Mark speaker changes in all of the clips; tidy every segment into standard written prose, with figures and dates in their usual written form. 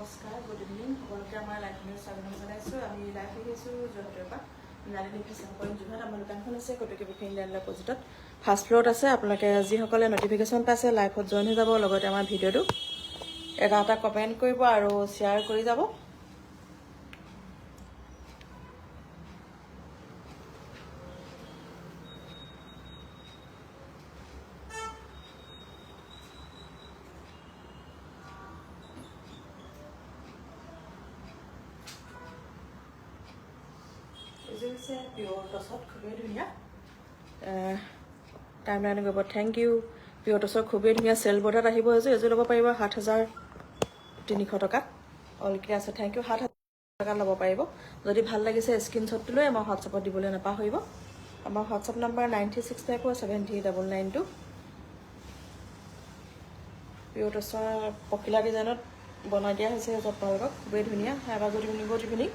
Speaker 1: নমস্কাৰ, good evening. সকলোকে আমাৰ লাইভখনত স্বাগতম জনাইছোঁ। আমি লাইভ আহিছোঁ যোৰহাটৰ পৰা নালিনী ফেশ্বন পইণ্ট যোৰহাট। আমাৰ দোকানখন আছে কটকী বুফে ইণ্ডিয়ান অপজিটত ফাৰ্ষ্ট ফ্ল'ৰত আছে। আপোনালোকে যিসকলে নটিফিকেশ্যন পাইছে লাইভত জইন হৈ যাব, লগতে আমাৰ ভিডিঅ'টো এটা কমেণ্ট কৰিব আৰু শ্বেয়াৰ কৰি যাব। এইযোৰ হৈছে পিয়ৰ টছত, খুবেই ধুনীয়া। টাইম লাইন কৰিব, থেংক ইউ। পিয়ৰ টছৰ খুবেই ধুনীয়া চেল বৰ্ডাৰত আহিব। এইযোৰ ল'ব পাৰিব 7,300 টকাত। অলৰেডি আছে, থেংক ইউ। 7,000 টকাত ল'ব পাৰিব। যদি ভাল লাগিছে স্ক্ৰীনশ্বটটো লৈ আমাৰ হোৱাটছআপত দিবলৈ নাপাহৰিব। আমাৰ হোৱাটছআপ নম্বৰ 9654739992। পিয়ৰ টছৰ পখিলা ডিজাইনত বনাই দিয়া হৈছে আপোনালোকক, খুবেই ধুনীয়া। এবাৰ গুড ইভিনিং।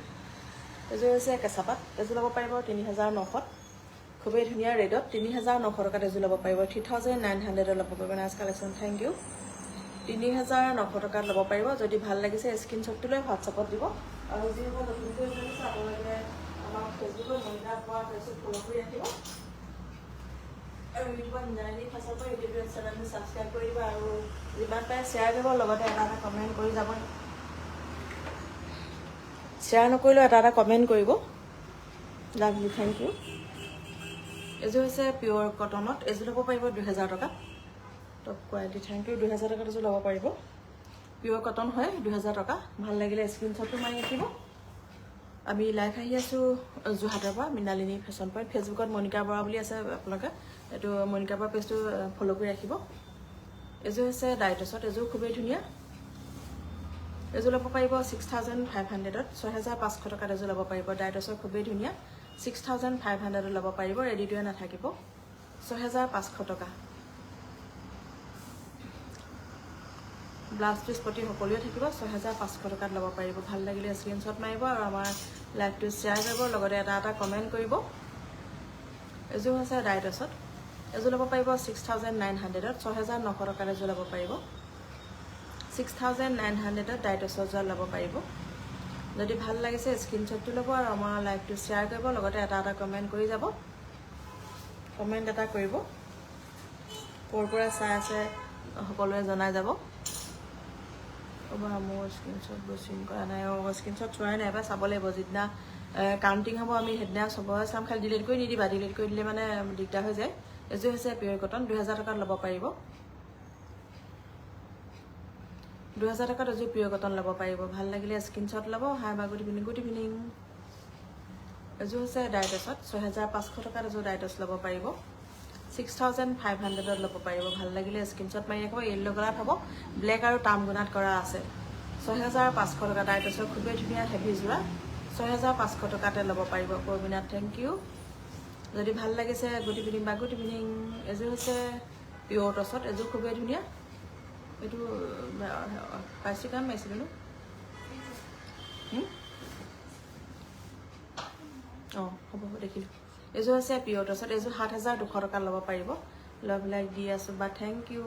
Speaker 1: এইযোৰ হৈছে কেঁচাপাত, এযোৰ ল'ব পাৰিব 3,900। খুবেই ধুনীয়া ৰেডত 3,900 টকাত এযোৰ ল'ব পাৰিব। 3,900 ল'ব পাৰিব। Nice collection, thank U. 3,900 টকাত ল'ব পাৰিব। যদি ভাল লাগিছে স্ক্ৰীনশ্বটটো লৈ হোৱাটছআপত দিব। আৰু যিসকল নতুনকৈ জানিছে আপোনালোকে আমাৰ ফেচবুকত মহিলা পোৱা পেজত ফ'ল' কৰি ৰাখিব। আৰু ইউটিউবত নালিনী ফেশ্বন পইণ্ট ইউটিউব চেনেলটো ছাবস্ক্ৰাইব কৰি দিব আৰু যিমান পাৰে শ্বেয়াৰ কৰিব, লগতে এটা কমেণ্ট কৰি যাব। শ্বেয়াৰ নকৰিলেও এটা কমেণ্ট কৰিব। Love you, thank you. এইযোৰ হৈছে পিয়ৰ কটনত, এযোৰ ল'ব পাৰিব 2,000 টকাত। Top quality, thank U. 2,000 টকাত এযোৰ ল'ব পাৰিব। পিয়ৰ কটন হয়, 2,000 টকা। ভাল লাগিলে স্ক্ৰীনশ্বটটো মাৰি ৰাখিব। আমি লাইভ আহি আছোঁ যোৰহাটৰ পৰা নালিনী ফেশ্বন পইণ্ট। ফেচবুকত মনিকা বৰা বুলি আছে, আপোনালোকে এইটো মনিকা বৰা পেজটো ফ'ল' কৰি ৰাখিব। এইযোৰ হৈছে ডাইটছত, এযোৰ খুবেই ধুনীয়া। এযোৰ ল'ব পাৰিব 6,500ত। 6,500 টকাত এযোৰ ল'ব পাৰিব। ডাইটছৰ খুবেই ধুনীয়া। 6,500ত ল'ব পাৰিব। ৰেডিটোৱে নাথাকিব। 6,500 টকা। ব্লাউজ পিচ প্ৰতি সকলোৱে থাকিব। 6,500 টকাত ল'ব পাৰিব। ভাল লাগিলে স্ক্ৰীনশ্বট মাৰিব আৰু আমাৰ লাইভটো শ্বেয়াৰ কৰিব, লগতে এটা কমেণ্ট কৰিব। এযোৰ হৈছে ডাইটছত, এযোৰ ল'ব পাৰিব 6,900ত। 6,900 টকাত এযোৰ ল'ব পাৰিব। 6,900ত ডাইটছৰ যোৱা ল'ব পাৰিব। যদি ভাল লাগিছে স্ক্ৰীনশ্বটটো ল'ব আৰু আমাৰ লাইভটো শ্বেয়াৰ কৰিব, লগতে এটা কমেণ্ট কৰি যাব। কমেণ্ট এটা কৰিব, ক'ৰ পৰা চাই আছে সকলোৱে জনাই যাব। মোৰ স্ক্ৰীনশ্বটবোৰ চিন কৰা নাই। স্ক্ৰীনশ্বট চোৱাই নাই, এবাৰ চাব লাগিব। যিদিনা কাউণ্টিং হ'ব আমি সেইদিনা চবৰে চাম। খালি ডিলিট কৰি নিদিবা, ডিলিট কৰি দিলে মানে দিগদাৰ হৈ যায়। এযোৰ হৈছে পিয়ৰ কটন, 2,000 টকাত ল'ব পাৰিব। 2,000 টকাত এযোৰ পিয়ৰ কটন ল'ব পাৰিব। ভাল লাগিলে স্ক্ৰীনশ্বট ল'ব। হাই বা গুড ইভিনিং। এযোৰ হৈছে ডাইটছত, 6,500 টকাত এযোৰ ডাইটছ ল'ব পাৰিব। 6,500ত ল'ব পাৰিব। ভাল লাগিলে স্ক্ৰীনশ্বট মাৰি ৰাখিব। য়েল্ল' কালাৰত হ'ব, ব্লেক আৰু টামগুনাত কৰা আছে। 6,500 টকা ডাইটছৰ খুবেই ধুনীয়া হেভি যোৰা। 6,500 টকাতে ল'ব পাৰিব। কৰ্মিনাথ, থেংক ইউ। যদি ভাল লাগিছে গুড ইভিনিং। এযোৰ হৈছে পিয়ৰ টছত, এযোৰ খুবেই ধুনীয়া। এইটো পাইছোঁ কাম মাৰিছিলোঁ ন। হ'ব দেখিলোঁ। এযোৰ হৈছে পিয়ৰ টছত, এযোৰ 7,200 টকাত ল'ব পাৰিব। লাভ লাইক দি আছোঁ বা থেংক ইউ।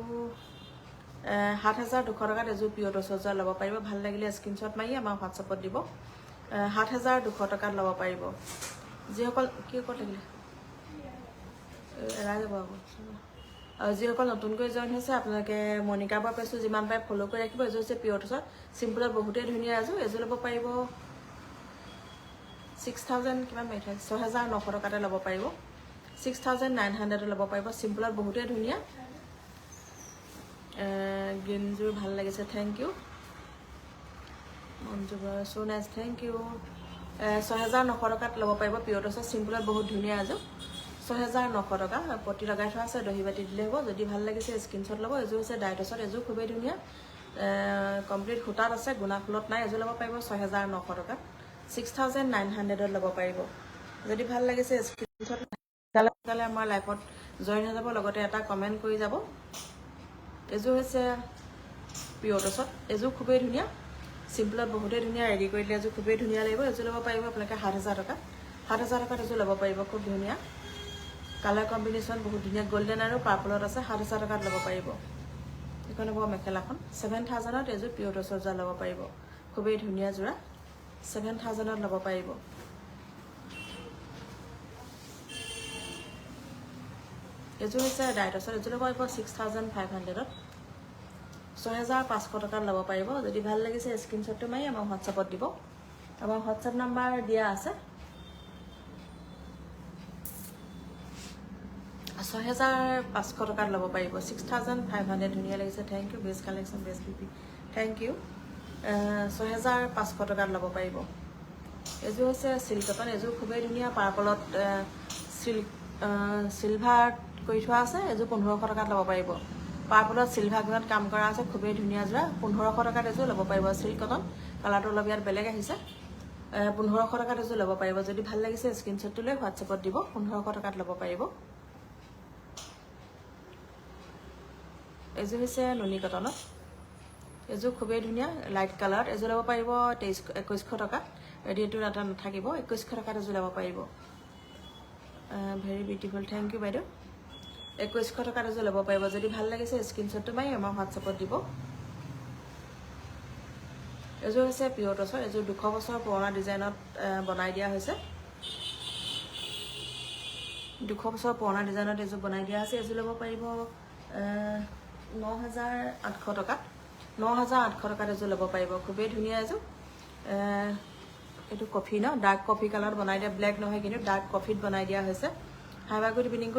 Speaker 1: 7,200 টকাত এযোৰ পিয়ৰ টছৰ যোৱা ল'ব পাৰিব। ভাল লাগিলে স্ক্ৰীনশ্বট মাৰি আমাৰ হোৱাটছআপত দিব। 7,200 টকাত ল'ব পাৰিব। যিসকল লাগিলে এৰাই যাব আকৌ। আৰু যিসকল নতুনকৈ জইন হৈছে আপোনালোকে মনিকা বৰা পেজটো যিমান পাৰে ফ'ল' কৰি ৰাখিব। এযোৰ হৈছে পিয়ৰ টছত, চিম্পুলত বহুতেই ধুনীয়া এযোৰ ল'ব পাৰিব 6,000 কিমান মাৰি থাকে, 6,900 টকাতে ল'ব পাৰিব। 6,900ত ল'ব পাৰিব। চিম্পুলত বহুতেই ধুনীয়া। গ্ৰীণযোৰ ভাল লাগিছে, থেংক ইউ। মঞ্জু বৰা, চ' নাইচ, থেংক ইউ। 6,900 টকাত ল'ব পাৰিব। পিয়ৰ টছত চিম্পুলত বহুত ধুনীয়া এযোৰ। 6,900 টকা। পটি লগাই থোৱা আছে, দহি বাতি দিলে হ'ব। যদি ভাল লাগিছে স্ক্ৰীনশ্বট ল'ব। এযোৰ হৈছে ডাইটছত, এযোৰ খুবেই ধুনীয়া। কমপ্লিট সূতাত আছে, গুণা ফুলত নাই। এযোৰ ল'ব পাৰিব 6,900 টকাত। 6,900ত ল'ব পাৰিব। যদি ভাল লাগিছে স্ক্ৰীনশ্বট সোনকালে আমাৰ লাইভত জইন হৈ যাব, লগতে এটা কমেণ্ট কৰি যাব। এযোৰ হৈছে পিয়ৰ টছত, এযোৰ খুবেই ধুনীয়া। চিম্পুলত বহুতেই ধুনীয়া। ৰেডি কৰি দিলে এযোৰ খুবেই ধুনীয়া লাগিব। এযোৰ ল'ব পাৰিব আপোনালোকে 7,000 টকাত। 7,000 টকাত এযোৰ ল'ব পাৰিব। খুব ধুনীয়া কালাৰ কম্বিনেশ্যন, বহুত ধুনীয়া। গল্ডেন আৰু পাৰ্পলত আছে। 7,000 টকাত ল'ব পাৰিব। এইখন হ'ব মেখেলাখন। 7,000ত এযোৰ পিয়ৰ টছৰ যোৱা ল'ব পাৰিব। খুবেই ধুনীয়া যোৰা 7000ত ল'ব পাৰিব এযোৰ হৈছে ডাইটছৰ এযোৰ ল'ব পাৰিব 6500ত 6500 টকাত ল'ব পাৰিব যদি ভাল লাগিছে স্ক্ৰীনশ্বটটো মাৰি আমাৰ হোৱাটছআপত দিব আমাৰ হোৱাটছআপ নাম্বাৰ দিয়া আছে 6500 টকাত ল'ব পাৰিব 6500 ধুনীয়া লাগিছে thank you best collection best বিপি থ্যাংক ইউ 6500 টকাত ল'ব পাৰিব এযোৰ হৈছে সিল্ক কটন এযোৰ খুবেই ধুনীয়া পাৰ্পলত সিল্ক সিলভাৰ কৰি থোৱা আছে এযোৰ 1500 টকাত ল'ব পাৰিব পাৰ্পলত সিলভাৰ গুণত কাম কৰা আছে খুবেই ধুনীয়া যোৰা 1500 টকাত এযোৰ ল'ব পাৰিব সিল্ক কটন কালাৰটো অলপ ইয়াত বেলেগ আহিছে 1500 টকাত এযোৰ ল'ব পাৰিব যদি ভাল লাগিছে স্ক্ৰীনশ্বটটো লৈ হোৱাটছআপত দিব 1500 টকাত ল'ব পাৰিব এযোৰ হৈছে নুনি কটনত এযোৰ খুবেই ধুনীয়া লাইট কালাৰত এযোৰ ল'ব পাৰিব 2100 টকা ৰেডিটো এটা নাথাকিব 2100 টকাত এযোৰ ল'ব পাৰিব ভেৰি বিউটিফুল থ্যাংক ইউ বাইদেউ 2100 টকাত এযোৰ ল'ব পাৰিব যদি ভাল লাগিছে স্ক্ৰীনশ্বটটো মাৰি আমাৰ হোৱাটছআপত দিব এযোৰ হৈছে পিয়ৰ টছৰ এযোৰ 200 বছৰ পুৰণা ডিজাইনত বনাই দিয়া হৈছে 200 বছৰ পুৰণা ডিজাইনত এযোৰ বনাই দিয়া আছে এযোৰ ল'ব পাৰিব 9800 টকাত 9800 টকাত এযোৰ ল'ব পাৰিব খুবেই ধুনীয়া এযোৰ এইটো কফি ন ডাৰ্ক কফি কালাৰত বনাই দিয়া ব্লেক নহয় কিন্তু ডাৰ্ক কফিত বনাই দিয়া হৈছে হাই বাই গুড ইভিনিং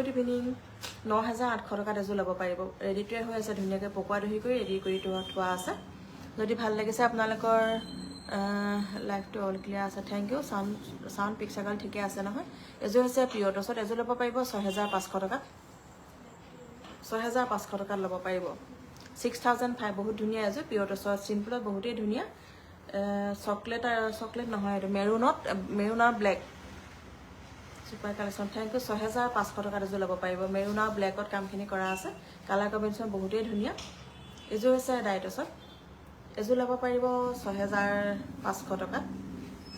Speaker 1: 9800 টকাত এযোৰ ল'ব পাৰিব ৰেডিটোৱে হৈ আছে ধুনীয়াকৈ পকোৱা দহি কৰি ৰেডি কৰি থোৱা আছে যদি ভাল লাগিছে আপোনালোকৰ লাইভটো অল ক্লিয়াৰ আছে থ্যাংক ইউ সাউন্ড পিকচাৰগাল ঠিকে আছে নহয় এযোৰ হৈছে পিয়ৰ টছত এযোৰ ল'ব পাৰিব 6500 টকাত 6500 টকাত ল'ব পাৰিব 6500 বহুত ধুনীয়া এযোৰ পিয়ৰ টছত চিম্পলত বহুতেই ধুনীয়া চকলেট নহয় এইটো মেৰুনৰ black super collection thank you 6500 টকাত এযোৰ ল'ব পাৰিব মেৰুনৰ ব্লেকত কামখিনি কৰা আছে কালাৰ কম্বিনেশ্যন বহুতেই ধুনীয়া এযোৰ হৈছে ডাইটছত এযোৰ ল'ব পাৰিব 6500 টকাত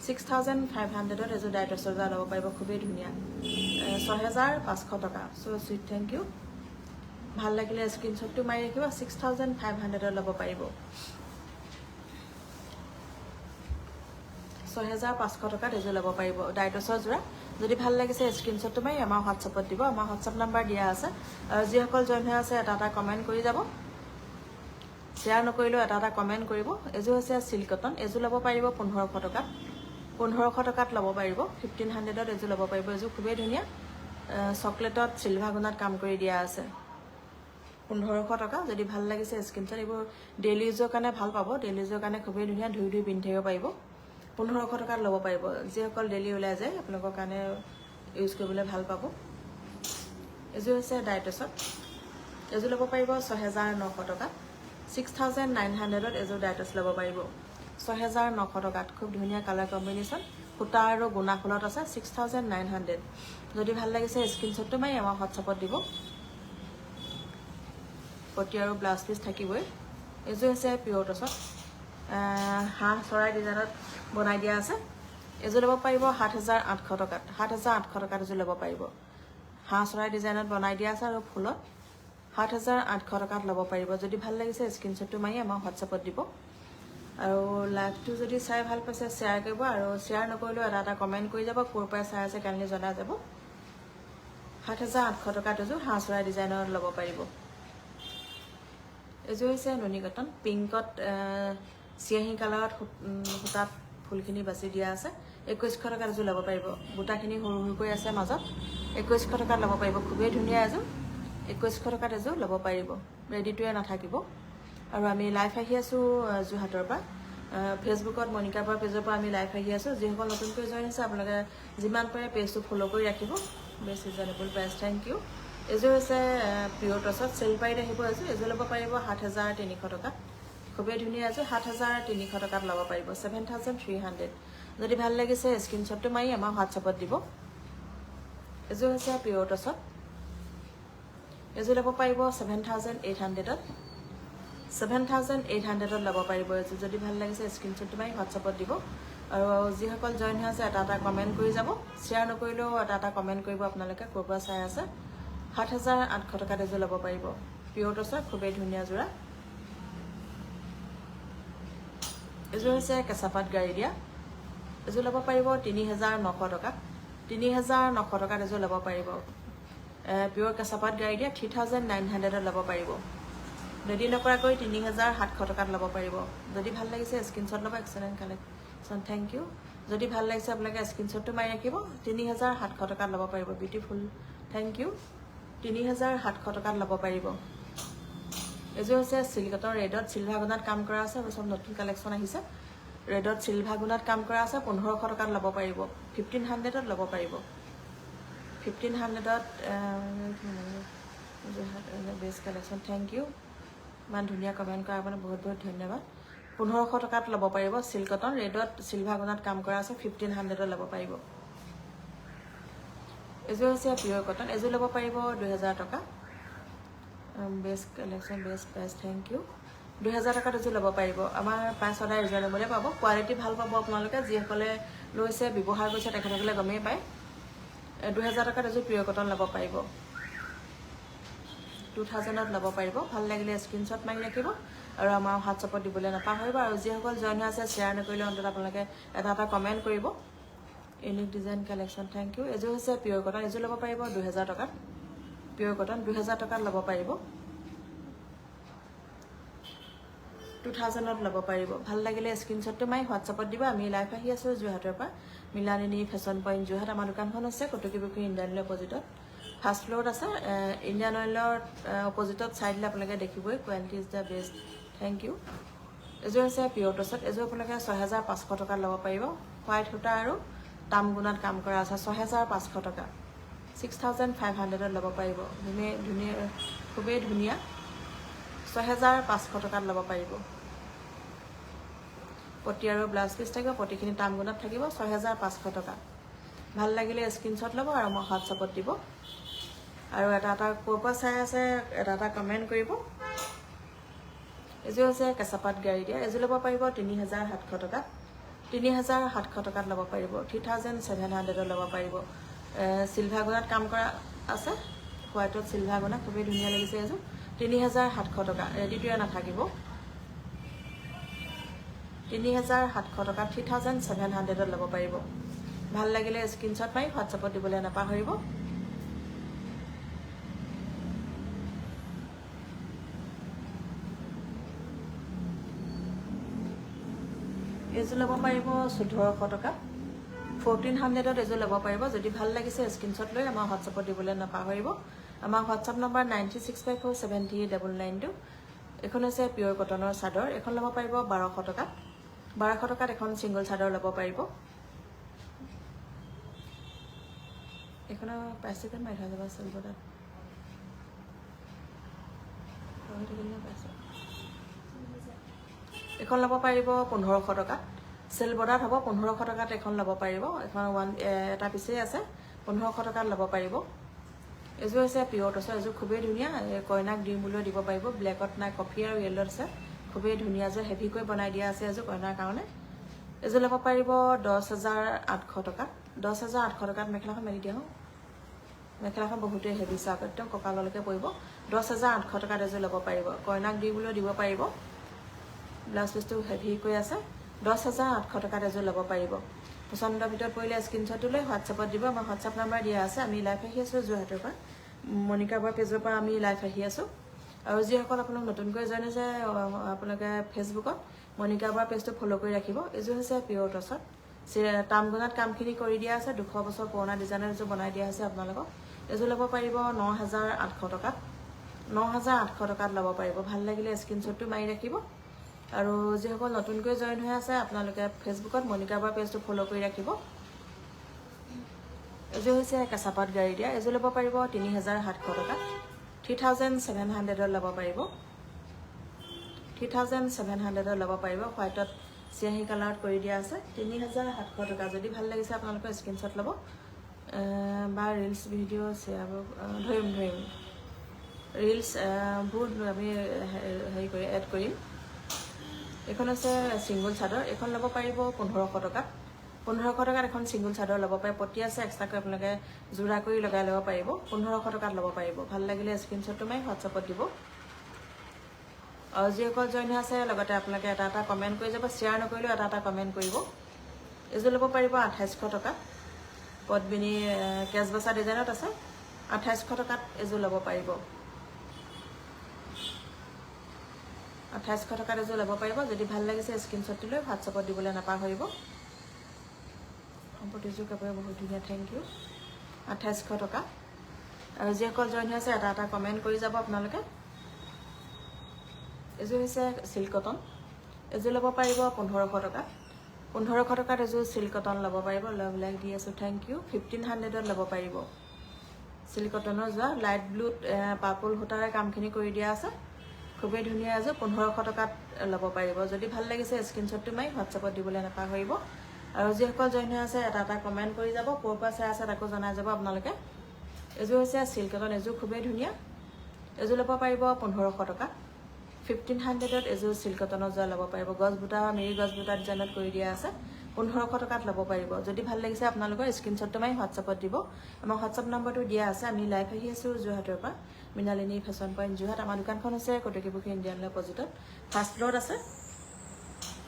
Speaker 1: 6500ত এযোৰ ডাইটছৰ যোৰা ল'ব পাৰিব খুবেই ধুনীয়া 6500 টকা চ' চুইট থ্যাংক ইউ ভাল লাগিলে স্ক্ৰীনশ্বটটো মাৰি ৰাখিব 6500ত ল'ব পাৰিব 6500 টকাত এযোৰ ল'ব পাৰিব ডাইটছৰ যোৰা যদি ভাল লাগিছে স্ক্ৰীনশ্বটটো মাৰি আমাৰ হোৱাটছআপত দিব আমাৰ হোৱাটছআপ নাম্বাৰ দিয়া আছে আৰু যিসকল জইন হৈ আছে এটা কমেণ্ট কৰি যাব শ্বেয়াৰ নকৰিলেও এটা কমেণ্ট কৰিব এযোৰ হৈছে সিল্ক কটন এযোৰ ল'ব পাৰিব 1500 টকাত 1500 টকাত ল'ব পাৰিব 1500ত এযোৰ ল'ব পাৰিব এযোৰ খুবেই ধুনীয়া চকলেটত সিলভাৰ গুণত কাম কৰি দিয়া আছে 1500 টকা যদি ভাল লাগিছে স্ক্ৰীনশ্বট এইবোৰ ডেইলি ইউজৰ কাৰণে ভাল পাব ডেইলি ইউজৰ কাৰণে খুবেই ধুনীয়া ধুই পিন্ধি থাকিব পাৰিব 1500 টকাত ল'ব পাৰিব যিসকল ডেইলি ওলাই যায় আপোনালোকৰ কাৰণে ইউজ কৰিবলৈ ভাল পাব এযোৰ হৈছে ডাইটছত এযোৰ ল'ব পাৰিব 6900 টকাত 6900ত এযোৰ ডাইটছ ল'ব পাৰিব 6900 টকাত খুব ধুনীয়া কালাৰ কম্বিনেশ্যন সূতা আৰু গুণা ফুলত আছে 6900 যদি ভাল লাগিছে স্ক্ৰীনশ্বটটো মাৰি আমাৰ হোৱাটছআপত দিব পটি আৰু ব্লাউজ পিচ থাকিবই এযোৰ হৈছে পিয়ৰ টছত হাঁহ চৰাই ডিজাইনত বনাই দিয়া আছে এযোৰ ল'ব পাৰিব 7800 টকাত 7800 টকাত এযোৰ ল'ব পাৰিব হাঁহ চৰাই ডিজাইনত বনাই দিয়া আছে আৰু ফুলত 7800 টকাত ল'ব পাৰিব যদি ভাল লাগিছে স্ক্ৰীনশ্বটটো মাৰি আমাৰ হোৱাটছআপত দিব আৰু লাইভটো যদি চাই ভাল পাইছে শ্বেয়াৰ কৰিব আৰু শ্বেয়াৰ নকৰিলেও এটা কমেণ্ট কৰি যাব ক'ৰ পৰা চাই আছে কাইণ্ডলি জনাই যাব 7800 টকাত এযোৰ হাঁহ চৰাই ডিজাইনত ল'ব পাৰিব এযোৰ হৈছে নুনি কটন পিংকত চিয়াহী কালাৰত সূতাত ফুলখিনি বাছি দিয়া আছে 2100 টকাত এযোৰ ল'ব পাৰিব বুটাখিনি সৰু সৰুকৈ আছে মাজত 2100 টকাত ল'ব পাৰিব খুবেই ধুনীয়া এযোৰ 2100 টকাত এযোৰ ল'ব পাৰিব ৰেডিটোৱে নাথাকিব আৰু আমি লাইভ আহি আছোঁ যোৰহাটৰ পৰা ফেচবুকত মনিকাৰ পৰা পেজৰ পৰা আমি লাইভ আহি আছোঁ যিসকল নতুনকৈ জইন আছে আপোনালোকে যিমান পাৰে পেজটো ফ'ল' কৰি ৰাখিব best reasonable price thank you এযোৰ হৈছে পিয়ৰ টছত চেল পাইত আহিব এযোৰ ল'ব পাৰিব 7300 টকাত খুবেই ধুনীয়া এযোৰ 7300 টকাত ল'ব পাৰিব 7300 যদি ভাল লাগিছে স্ক্ৰীনশ্বটটো মাৰি আমাৰ হোৱাটছআপত দিব এযোৰ হৈছে পিয়ৰ টছত এযোৰ ল'ব পাৰিব 7800ত 7800ত ল'ব পাৰিব এযোৰ যদি ভাল লাগিছে স্ক্ৰীনশ্বটটো মাৰি হোৱাটছআপত দিব আৰু যিসকল জইন হৈ আছে এটা কমেণ্ট কৰি যাব শ্বেয়াৰ নকৰিলেও এটা কমেণ্ট কৰিব আপোনালোকে ক'ৰ পৰা চাই আছে 7800 টকাত এযোৰ ল'ব পাৰিব পিয়ৰ টছৰ খুবেই ধুনীয়া যোৰা এযোৰ হৈছে কেঁচাপাত গাড়ী দিয়া এযোৰ ল'ব পাৰিব ৩৯০০ টকাত ৩৯০০ টকাত এযোৰ ল'ব পাৰিব পিয়ৰ কেঁচাপাত গাড়ী দিয়া ৩৯০০ ল'ব পাৰিব ৰেডি নকৰাকৈ ৩৭০০ টকাত ল'ব পাৰিব যদি ভাল লাগিছে স্ক্ৰীনশ্বট ল'ব এক্সেলেণ্ট কালেকশ্যন থেংক ইউ যদি ভাল লাগিছে আপোনালোকে স্ক্ৰীনশ্বটটো মাৰি ৰাখিব ৩৭০০ টকাত ল'ব পাৰিব বিউটিফুল থেংক ইউ ৩৭০০ টকাত ল'ব পাৰিব এযোৰ হৈছে চিল্কটৰ ৰেডত চিলভাৰ গুণাত কাম কৰা আছে চব নতুন কালেকশ্যন আহিছে ৰেডত চিলভাৰ গুণাত কাম কৰা আছে ১৫০০ টকাত ল'ব পাৰিব ১৫০০ত ল'ব পাৰিব ১৫০০ত বেষ্ট কালেকশ্যন থেংক ইউ ইমান ধুনীয়া কমেণ্ট কৰাৰ কাৰণে বহুত বহুত ধন্যবাদ ১৫০০ টকাত ল'ব পাৰিব চিল্কটন ৰেডত চিলভাৰ গুণাত কাম কৰা আছে ১৫০০ত ল'ব পাৰিব এযোৰ হৈছে পিয়ৰ কটন এযোৰ ল'ব পাৰিব ২০০০ টকা best collection best price thank you ২০০০ টকাত এযোৰ ল'ব পাৰিব আমাৰ প্ৰাইচ সদায় ৰিজনেবলে পাব কোৱালিটি ভাল পাব আপোনালোকে যিসকলে লৈছে ব্যৱহাৰ কৰিছে তেখেতসকলে গমেই পায় ২০০০ টকাত এযোৰ পিয়ৰ কটন ল'ব পাৰিব 2000ত ল'ব পাৰিব ভাল লাগিলে স্ক্ৰীনশ্বট মাৰি ৰাখিব আৰু আমাৰ হোৱাটছএপত দিবলৈ নাপাহৰিব আৰু যিসকল জইন হৈ আছে শ্বেয়াৰ নকৰিলে অন্তত আপোনালোকে এটা কমেণ্ট কৰিব unique design collection thank you এযোৰ হৈছে পিয়ৰ কটন এযোৰ ল'ব পাৰিব ২০০০ টকাত পিয়ৰ কটন ২০০০ টকাত ল'ব পাৰিব 2000ত ল'ব পাৰিব ভাল লাগিলে স্ক্ৰীনশ্বটটো মাৰি হোৱাটছএপত দিব আমি লাইভ আহি আছোঁ যোৰহাটৰ পৰা মিলানিনী ফেশ্বন পইণ্ট যোৰহাট আমাৰ দোকানখন হৈছে কটকীপুখুৰী ইণ্ডিয়ান অইলৰ অপজিটত ফাৰ্ষ্ট ফ্ল'ৰত আছে ইণ্ডিয়ান অইলৰ অপজিটত চাই দিলে আপোনালোকে দেখিবই quality is the best thank you এযোৰ হৈছে পিয়ৰ টছত এযোৰ আপোনালোকে ৬৫০০ টকাত ল'ব পাৰিব হোৱাইট সূতা আৰু তাম গুণাত কাম কৰা আছে ৬৫০০ টকা ৬৫০০ত ল'ব পাৰিব ধুনীয়া খুবেই ধুনীয়া ৬৫০০ টকাত ল'ব পাৰিব পটি আৰু ব্লাউজ পিচ থাকিব পটিখিনি তাম গুণত থাকিব ৬৫০০ টকা ভাল লাগিলে স্ক্ৰীনশ্বট ল'ব আৰু মই হোৱাটছএপত দিব আৰু এটা ক'ৰ পৰা চাই আছে এটা কমেণ্ট কৰিব এযোৰ হৈছে কেঁচাপাত গাড়ী দিয়া এযোৰ ল'ব পাৰিব ৩৭০০ টকাত ৩৭০০ টকাত ল'ব পাৰিব ৩৭০০ ল'ব পাৰিব চিলভাৰ গুণাত কাম কৰা আছে হোৱাইটত চিলভাৰ গুণা খুবেই ধুনীয়া লাগিছে এযোৰ ৩৭০০ টকা ৰেডি টু ৱেৰ নাথাকিব ৩৭০০ টকা ৩৭০০ত ল'ব পাৰিব ভাল লাগিলে স্ক্ৰীনশ্বট মাৰি হোৱাটছএপত দিবলৈ নাপাহৰিব এযোৰ ল'ব পাৰিব ১৪০০ টকা 1400ত এযোৰ ল'ব পাৰিব যদি ভাল লাগিছে স্ক্ৰীনশ্বট লৈ আমাৰ হোৱাটছএপত দিবলৈ নাপাহৰিব আমাৰ হোৱাটছএপ নম্বৰ 9654789992 এখন হৈছে পিয়ৰ কটনৰ চাদৰ এখন ল'ব পাৰিব ১২০০ টকাত ১২০০ টকাত এখন ছিংগল চাদৰ ল'ব পাৰিব এখনৰ প্ৰাইচটো মাৰি থোৱা যাব চিলভাৰত এখন ল'ব পাৰিব ১৫০০ টকাত চিলভাৰত হ'ব ১৫০০ টকাত এখন ল'ব পাৰিব এখন এটা পিছেই আছে ১৫০০ টকাত ল'ব পাৰিব এযোৰ হৈছে পিয়ৰ টছৰ এযোৰ খুবেই ধুনীয়া কইনাক দিম বুলিও দিব পাৰিব ব্লেকত নাই কফি আৰু য়েল্লোত আছে খুবেই ধুনীয়া এযোৰ হেভিকৈ বনাই দিয়া আছে এযোৰ কইনাৰ কাৰণে এযোৰ ল'ব পাৰিব ১০৮০০ টকাত ১০৮০০ টকাত মেখেলাখন মেলি দিয়া হওঁ মেখেলাখন বহুতেই হেভি চাওক একদম কঁকাললৈকে পৰিব ১০৮০০ টকাত এযোৰ ল'ব পাৰিব কইনাক দি বুলিও দিব পাৰিব ব্লাউজ পিচটো হেভিকৈ আছে ১০৮০০ টকাত এযোৰ ল'ব পাৰিব পচন্দৰ ভিতৰত পৰিলে স্ক্ৰীনশ্বটটো লৈ হোৱাটছএপত দিব আমাৰ হোৱাটছএপ নাম্বাৰ দিয়া আছে আমি লাইভ আহি আছোঁ যোৰহাটৰ পৰা মণিকা বৰা পেজৰ পৰা আমি লাইভ আহি আছোঁ আৰু যিসকল আপোনালোক নতুনকৈ জইন হৈছে আপোনালোকে ফেচবুকত মণিকা বৰা পেজটো ফ'ল' কৰি ৰাখিব এযোৰ হৈছে পিয়ৰ টছত তামগুণাত কামখিনি কৰি দিয়া আছে ২০০ বছৰ পুৰণা ডিজাইনৰ এযোৰ বনাই দিয়া আছে আপোনালোকক এযোৰ ল'ব পাৰিব ৯৮০০ টকাত ৯৮০০ টকাত ল'ব পাৰিব ভাল লাগিলে স্ক্ৰীনশ্বটটো মাৰি ৰাখিব আৰু যিসকল নতুনকৈ জইন হৈ আছে আপোনালোকে ফেচবুকত মণিকা বৰা পেজটো ফ'ল' কৰি ৰাখিব এযোৰ হৈছে কেঁচাপাত গাড়ী দিয়া এযোৰ ল'ব পাৰিব ৩৭০০ টকাত ৩৭০০ত ল'ব পাৰিব ৩৭০০ত ল'ব পাৰিব হোৱাইটত চিয়াহী কালাৰত কৰি দিয়া আছে ৩৭০০ টকা যদি ভাল লাগিছে আপোনালোকৰ স্ক্ৰীনশ্বট ল'ব বা ৰিলছ ভিডিঅ' শ্বেয়াৰ ধৰিম ৰিলছ বহুত আমি হেৰি কৰি এড কৰিম এখন হৈছে ছিংগল চাদৰ এখন ল'ব পাৰিব ১৫০০ টকাত ১৫০০ টকাত এখন ছিংগল চাদৰ ল'ব পাৰিব পটি আছে এক্সট্ৰাকৈ আপোনালোকে যোৰা কৰি লগাই ল'ব পাৰিব ১৫০০ টকাত ল'ব পাৰিব ভাল লাগিলে স্ক্ৰীনশ্বটটো মাৰি হোৱাটছএপত দিব আৰু যিসকল জইন হৈ আছে লগতে আপোনালোকে এটা এটা কমেণ্ট কৰি যাব, শ্বেয়াৰ নকৰিলেও এটা এটা কমেণ্ট কৰিব। এযোৰ ল'ব পাৰিব 2800 টকা। পদ্মিনী কেচ বচা ডিজাইনত আছে, 2800 টকাত এযোৰ ল'ব পাৰিব। 2800 টকাত এযোৰ ল'ব পাৰিব। যদি ভাল লাগিছে স্ক্ৰীনশ্বটটো লৈ হোৱাটছআপত দিবলৈ নাপাহৰিব। প্ৰতিযোৰ কাপোৰে বহুত ধুনীয়া, থেংক ইউ। 2800 টকা। আৰু যিসকল জইন হৈ আছে এটা এটা কমেণ্ট কৰি যাব আপোনালোকে। এযোৰ হৈছে চিল্ক কটন, এযোৰ ল'ব পাৰিব 1500 টকা। 1500 টকাত এযোৰ চিল্ক কটন ল'ব পাৰিব। লাভ লাইক দি আছোঁ, থেংক ইউ। 1500ত ল'ব পাৰিব। চিল্ক কটনৰ যোৱা লাইট ব্লুত পাৰ্পল সূতাৰে কামখিনি কৰি দিয়া আছে, খুবেই ধুনীয়া এযোৰ। 1500 টকাত ল'ব পাৰিব। যদি ভাল লাগিছে স্ক্ৰীনশ্বটটো মাৰি হোৱাটছআপত দিবলৈ নাপাহৰিব। আৰু যিসকল জইন হৈ আছে এটা এটা কমেণ্ট কৰি যাব, ক'ৰ পৰা চাই আছে তাকো জনাই যাব আপোনালোকে। এযোৰ হৈছে চিল্ক কটন, এযোৰ খুবেই ধুনীয়া। এযোৰ ল'ব পাৰিব 1500 টকা। 1500ত এযোৰ চিল্ক কটনৰ যোৱা ল'ব পাৰিব। গছ বুটা মিৰি গছ বুটা ডিজাইনত কৰি দিয়া আছে, 1500 টকাত ল'ব পাৰিব। যদি ভাল লাগিছে আপোনালোকৰ স্ক্ৰীনশ্বটটো মাৰি হোৱাটছআপত দিব। আমাৰ হোৱাটছআপ নম্বৰটো দিয়া আছে। আমি লাইভ আহি আছোঁ যোৰহাটৰ পৰা, মৃণালিনী ফেশ্বন পইণ্ট যোৰহাট। আমাৰ দোকানখন হৈছে কটকীপুখুৰী ইণ্ডিয়ান অপজিটত, ফাৰ্ষ্ট ফ্ল'ৰত আছে।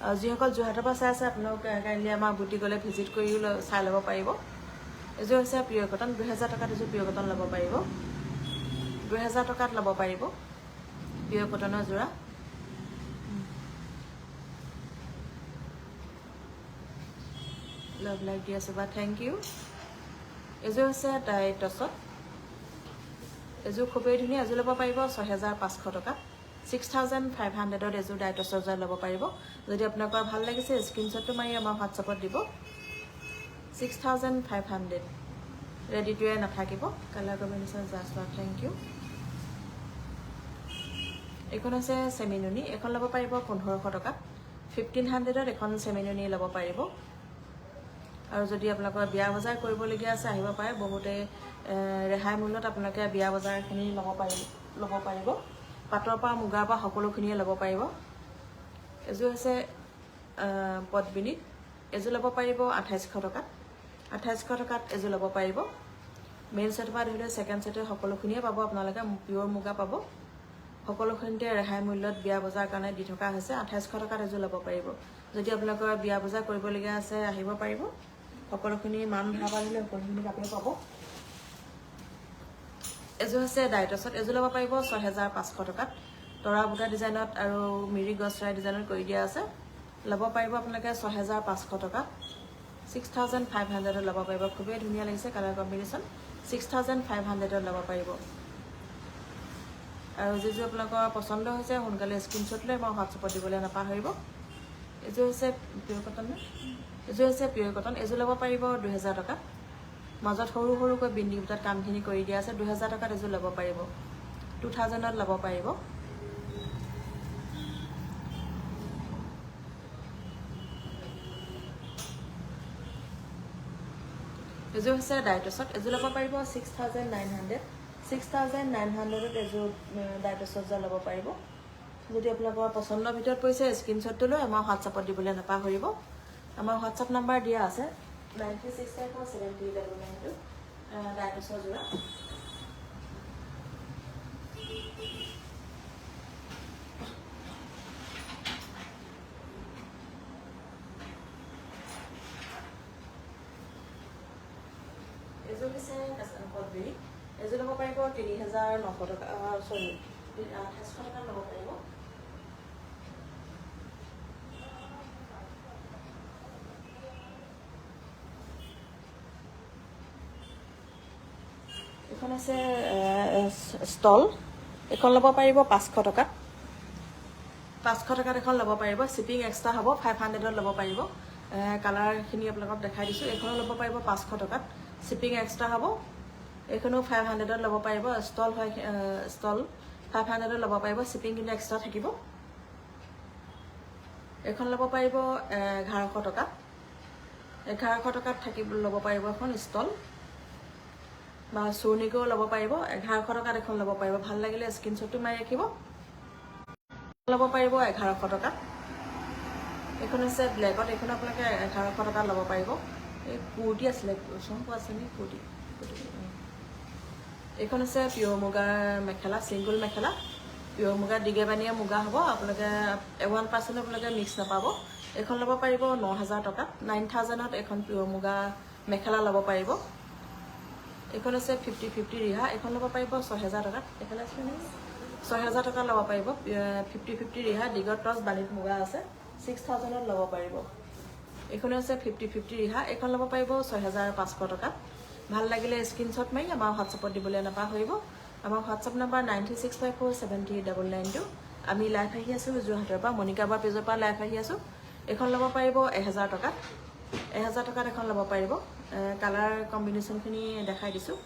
Speaker 1: আৰু যিসকল যোৰহাটৰ পৰা চাই আছে আপোনালোকে কাইণ্ডলি আমাৰ বুটিকলৈ ভিজিট কৰিও চাই ল'ব পাৰিব। এযোৰ হৈছে পিয়ৰ কটন, 2000 টকাত এযোৰ পিয়ৰ কটন ল'ব পাৰিব। 2000 টকাত ল'ব পাৰিব পিয়ৰ কটনৰ যোৰা। লাভ লাইক দি আছোঁ বা থেংক ইউ। এযোৰ হৈছে টাইটছত, এযোৰ খুবেই ধুনীয়া। এযোৰ ল'ব পাৰিব 6500 টকা। 6500ত এযোৰ টাইটছৰ যোৰা ল'ব পাৰিব। যদি আপোনালোকৰ ভাল লাগিছে স্ক্ৰীনশ্বটটো মাৰি আমাৰ হোৱাটছআপত দিব। 6500 ৰেডিটোৱে নাথাকিব। Colour combination just thank you. এইখন হৈছে চেমিনুনি, এখন ল'ব পাৰিব 1500 টকাত। 1500ত এখন চেমিনুনি ল'ব পাৰিব। আৰু যদি আপোনালোকৰ বিয়া বজাৰ কৰিবলগীয়া আছে আহিব পাৰে, বহুতে ৰেহাই মূল্যত আপোনালোকে বিয়া বজাৰখিনি ল'ব পাৰিব। পাটৰ পৰা মুগাৰ পৰা সকলোখিনিয়ে ল'ব পাৰিব। এযোৰ হৈছে পদ্মিনীত, এযোৰ ল'ব পাৰিব 2800 টকাত। 2800 টকাত এযোৰ ল'ব পাৰিব। মেইন ছেটৰ পৰা ধৰি লৈ ছেকেণ্ড ছেটৰ সকলোখিনিয়ে পাব আপোনালোকে, পিয়ৰ মুগা পাব। সকলোখিনিতে ৰেহাই মূল্যত বিয়া বজাৰ কাৰণে দি থকা হৈছে। 2800 টকাত এযোৰ ল'ব পাৰিব। যদি আপোনালোকৰ বিয়া বজাৰ কৰিবলগীয়া আছে আহিব পাৰিব। সকলোখিনি মান ভাৱ আহিলে সকলোখিনি কাপোৰ পাব। এযোৰ হৈছে ডাইটছত, এযোৰ ল'ব পাৰিব 6500 টকাত। তৰা বুটা ডিজাইনত আৰু মিৰি গছৰাই ডিজাইনত কৰি দিয়া আছে, ল'ব পাৰিব আপোনালোকে 6500 টকাত। 6500ত ল'ব পাৰিব। খুবেই ধুনীয়া লাগিছে কালাৰ কম্বিনেশ্যন। 6500ত ল'ব পাৰিব। আৰু যিযোৰ আপোনালোকৰ পচন্দ হৈছে সোনকালে স্ক্ৰীনশ্বট লৈ মই হোৱাটছআপত দিবলৈ নাপাহৰিব। এযোৰ হৈছে পিয়ৰ কটন, এযোৰ হৈছে পিয়ৰ কটন, এযোৰ ল'ব পাৰিব 2000 টকা। মাজত সৰু সৰুকৈ বিন্দি বুটাত কামখিনি কৰি দিয়া আছে, 2000 টকাত এযোৰ ল'ব পাৰিব। 2000ত ল'ব পাৰিব। এযোৰ হৈছে ডাইটছত, এযোৰ ল'ব পাৰিব 6900। 6900ত এযোৰ ডাইটছত যোৱা ল'ব পাৰিব। যদি আপোনালোকৰ পচন্দৰ ভিতৰত পৰিছে স্ক্ৰীনশ্বটটো লৈ আমাৰ হোৱাটছআপত দিবলৈ নাপাহৰিব। আমাৰ হোৱাটছআপ নাম্বাৰ দিয়া আছে 9365739992 ডাইটছৰ যোৰা। এযোৰ হৈছে পদ্মিনী, এযোৰ ল'ব পাৰিব 3900 টকা, 2800 টকা ল'ব পাৰিব। এখন আছে ষ্টল, এখন ল'ব পাৰিব 500 টকাত। 500 টকাত এখন ল'ব পাৰিব। শ্বিপিং এক্সট্ৰা হ'ব, 500ত ল'ব পাৰিব। কালাৰখিনি আপোনালোকক দেখাই দিছোঁ। এইখনো ল'ব পাৰিব 500 টকাত, শ্বিপিং এক্সট্ৰা হ'ব। এইখনো 500ত ল'ব পাৰিব। ষ্টল হয়, ষ্টল 500ত ল'ব পাৰিব, শ্বিপিং কিন্তু এক্সট্ৰা থাকিব। এইখন ল'ব পাৰিব 1100 টকাত। 1100 টকাত ল'ব পাৰিব এখন ষ্টল বা চুৰ্ণিকেও ল'ব পাৰিব। 1100 টকাত এখন ল'ব পাৰিব। ভাল লাগিলে স্ক্ৰীনশ্বটটো মাৰি ৰাখিব। ল'ব পাৰিব 1100 টকাত। এইখন হৈছে ব্লেকত, এইখন আপোনালোকে 1100 টকাত ল'ব পাৰিব। এই কুৰ্তি আছিলে, চম্পু আছে নি কুৰ্তি। এইখন হৈছে পিয়ৰ মুগাৰ মেখেলা, ছিংগুল মেখেলা, পিয়ৰ মুগা দিগেবানীয়া মুগা হ'ব আপোনালোকে 1% আপোনালোকে মিক্স নাপাব এখন ল'ব পাৰিব 9000 টকাত 9000ত এখন পিয়ৰ মুগা মেখেলা ল'ব পাৰিব এখন আছে 50-50 ৰিহা এখন ল'ব পাৰিব 6000 টকাত মেখেলা 6000 টকা ল'ব পাৰিব 50-50 ৰিহা দিগত টচ বানিত মুগা আছে 6000ত ল'ব পাৰিব এখন আছে 50-50 ৰিহা এখন ল'ব পাৰিব 6500 টকাত ভাল লাগিলে স্ক্ৰিনশ্বট মাৰি আমাৰ হোৱাটছআপত দিবলৈ নাপাহৰিব আমাৰ হোৱাটছআপ নম্বৰ 9654708992 আমি লাইভ আহি আছোঁ যোৰহাটৰ পৰা মনিকা বা পেজৰ পৰা লাইভ আহি আছোঁ এখন ল'ব পাৰিব 1000 টকাত 1000 টকাত এখন ল'ব পাৰিব কালাৰ কম্বিনেশ্যনখিনি দেখাই দিছোঁ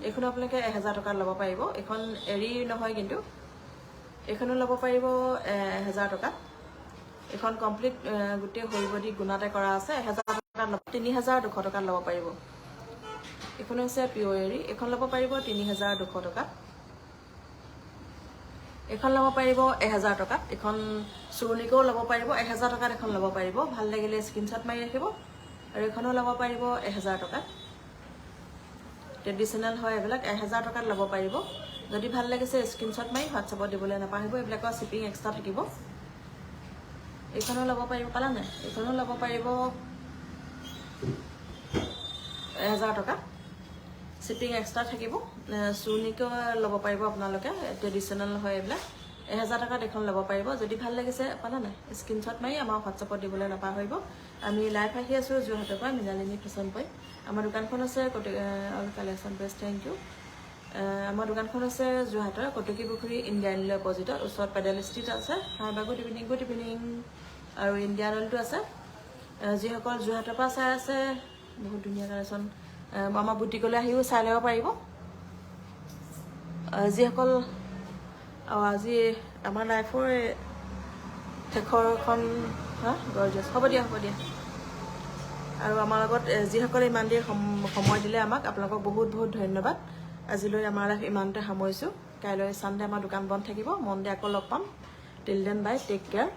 Speaker 1: এখন আপোনালোকে 1000 টকাত ল'ব পাৰিব এখন এৰি নহয় কিন্তু এখনো ল'ব পাৰিব 1000 টকাত এখন কমপ্লিট গোটেই হোল বডি গুণাতে কৰা আছে 1000 টকাত 3200 টকাত ল'ব পাৰিব এখন হৈছে পিয়ৰ এৰি এখন ল'ব পাৰিব 3200 টকাত এখন ল'ব পাৰিব 1000 টকাত এখন চুৰণিকো ল'ব পাৰিব 1000 টকাত এখন ল'ব পাৰিব ভাল লাগিলে স্ক্ৰিনশ্বট মাৰি ৰাখিব আৰু এখনো ল'ব পাৰিব 1000 টকাত ট্ৰেডিশনাল হয় এবিলাক 1000 টকাত ল'ব পাৰিব যদি ভাল লাগিছে স্ক্ৰিনশ্বট মাৰি হোৱাটছআপত দিবলৈ নাপাহৰিব এইবিলাকৰ শিপিং এক্সট্ৰা থাকিব এখনো ল'ব পাৰিব পালা নাই এখনো ল'ব পাৰিব 1000 টকা শিপিং এক্সট্ৰা থাকিব চুৰণিকো ল'ব পাৰিব আপোনালোকে ট্ৰেডিশনাল হয় এইবিলাক 1000 টকাত এখন ল'ব পাৰিব যদি ভাল লাগিছে পালা নাই স্ক্ৰিনশ্বট মাৰি আমাৰ হোৱাটছআপত দিবলৈ নাপাহৰিব আমি লাইভ আহি আছোঁ যোৰহাটৰ পৰা মৃণালিনী ফেশ্বন পইণ্ট আমাৰ দোকানখন আছে all collection page thank you আমাৰ দোকানখন আছে যোৰহাটৰ কটকী পুখুৰী ইণ্ডিয়ান অইলৰ অপজিটত ওচৰত পেডেল ষ্ট্ৰীট আছে হাই গুড ইভিনিং আৰু ইণ্ডিয়ান অইলটো আছে যিসকল যোৰহাটৰ পৰা চাই আছে বহুত ধুনীয়া কালেকশ্যন আমাৰ বুটিকলৈ আহিও চাই ল'ব পাৰিব যিসকল আজি আমাৰ লাইফৰ শেষৰখন গৰ্জিয়াছ হ'ব দিয়া আৰু আমাৰ লগত যিসকলে ইমান দেৰি সময় দিলে আমাক আপোনালোকক বহুত বহুত ধন্যবাদ আজিলৈ আমাৰ লাইফ ইমানতে সামৰিছোঁ কাইলৈ চানডে আমাৰ দোকান বন্ধ থাকিব মনডে আকৌ লগ পাম till then bye take care